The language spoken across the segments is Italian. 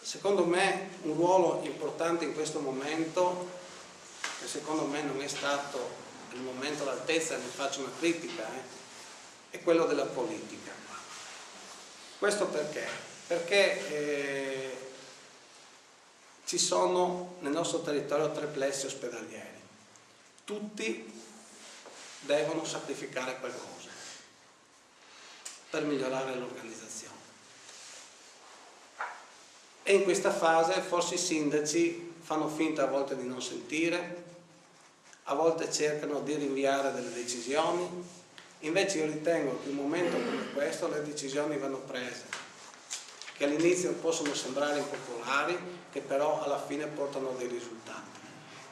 secondo me un ruolo importante in questo momento, che secondo me non è stato il momento all'altezza, ne faccio una critica, è quello della politica. Questo perché? Perché ci sono nel nostro territorio 3 plessi ospedalieri, tutti devono sacrificare qualcosa per migliorare l'organizzazione. E in questa fase forse i sindaci fanno finta a volte di non sentire, a volte cercano di rinviare delle decisioni, invece io ritengo che in un momento come questo le decisioni vanno prese, che all'inizio possono sembrare impopolari, che però alla fine portano dei risultati.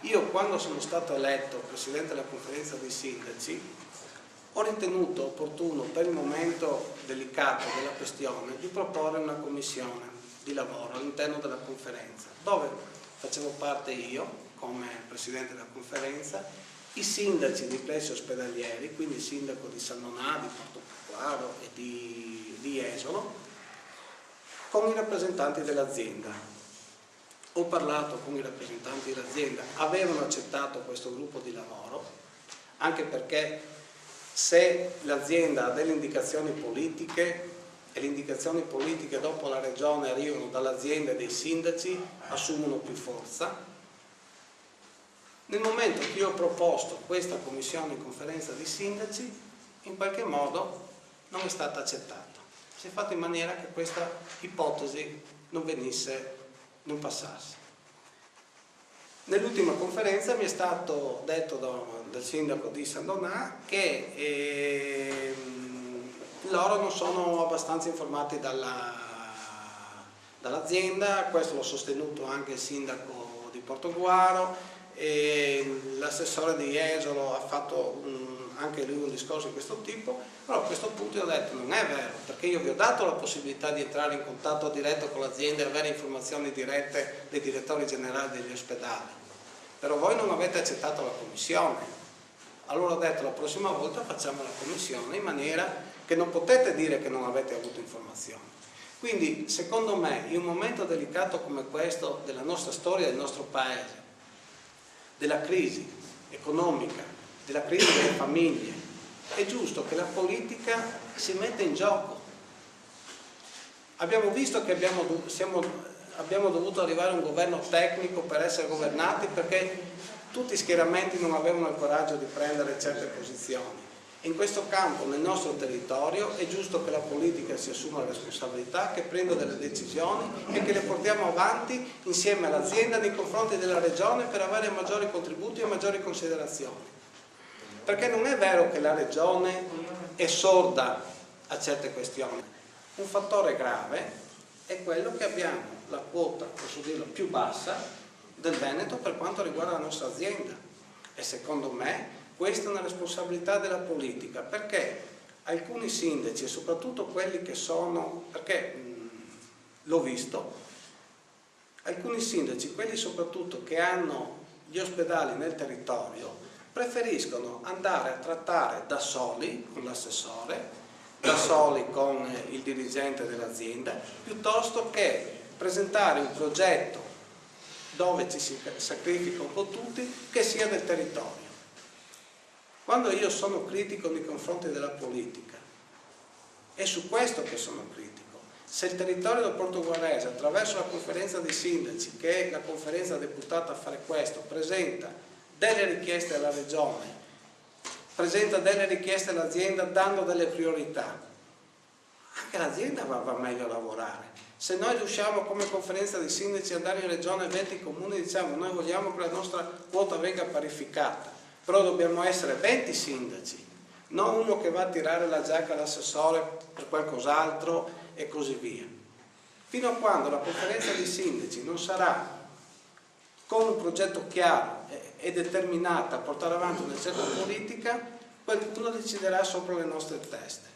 Io quando sono stato eletto Presidente della Conferenza dei Sindaci ho ritenuto opportuno per il momento delicato della questione di proporre una commissione di lavoro all'interno della conferenza, dove facevo parte io come Presidente della Conferenza, i sindaci dei plessi ospedalieri, quindi il sindaco di San Donà, di Portogruaro e di Jesolo, con i rappresentanti dell'azienda. Ho parlato con i rappresentanti dell'azienda, avevano accettato questo gruppo di lavoro, anche perché se l'azienda ha delle indicazioni politiche e le indicazioni politiche dopo la regione arrivano dall'azienda e dai sindaci, assumono più forza. Nel momento che io ho proposto questa commissione in conferenza di sindaci, in qualche modo non è stata accettata. Si è fatto in maniera che questa ipotesi non passasse. Nell'ultima conferenza mi è stato detto dal sindaco di San Donà che loro non sono abbastanza informati dall'azienda, questo l'ho sostenuto anche il sindaco di Portogruaro, e l'assessore di Jesolo ha fatto anche lui un discorso di questo tipo, però a questo punto io ho detto non è vero, perché io vi ho dato la possibilità di entrare in contatto diretto con l'azienda e avere informazioni dirette dei direttori generali degli ospedali, però voi non avete accettato la commissione. Allora ho detto la prossima volta facciamo la commissione in maniera che non potete dire che non avete avuto informazioni. Quindi secondo me in un momento delicato come questo della nostra storia, del nostro paese, della crisi economica, della crisi delle famiglie, è giusto che la politica si metta in gioco. Abbiamo visto che abbiamo dovuto arrivare a un governo tecnico per essere governati perché tutti i schieramenti non avevano il coraggio di prendere certe posizioni. In questo campo, nel nostro territorio, è giusto che la politica si assuma la responsabilità, che prenda delle decisioni e che le portiamo avanti insieme all'azienda nei confronti della regione per avere maggiori contributi e maggiori considerazioni. Perché non è vero che la regione è sorda a certe questioni. Un fattore grave è quello che abbiamo la quota, posso dirlo, più bassa del Veneto per quanto riguarda la nostra azienda. E secondo me questa è una responsabilità della politica, perché alcuni sindaci, e soprattutto quelli che sono, perché l'ho visto, alcuni sindaci, quelli soprattutto che hanno gli ospedali nel territorio, preferiscono andare a trattare da soli con l'assessore, da soli con il dirigente dell'azienda, piuttosto che presentare un progetto dove ci si sacrifica un po' tutti, che sia del territorio. Quando io sono critico nei confronti della politica, è su questo che sono critico. Se il territorio del Portoguarese, attraverso la conferenza dei sindaci, che è la conferenza deputata a fare questo, presenta delle richieste alla regione, presenta delle richieste all'azienda dando delle priorità, anche l'azienda va meglio a lavorare. Se noi riusciamo come conferenza dei sindaci ad andare in regione 20 comuni e diciamo noi vogliamo che la nostra quota venga parificata, però dobbiamo essere 20 sindaci, non uno che va a tirare la giacca all'assessore per qualcos'altro e così via. Fino a quando la conferenza dei sindaci non sarà con un progetto chiaro e determinato a portare avanti una certa politica, qualcuno deciderà sopra le nostre teste.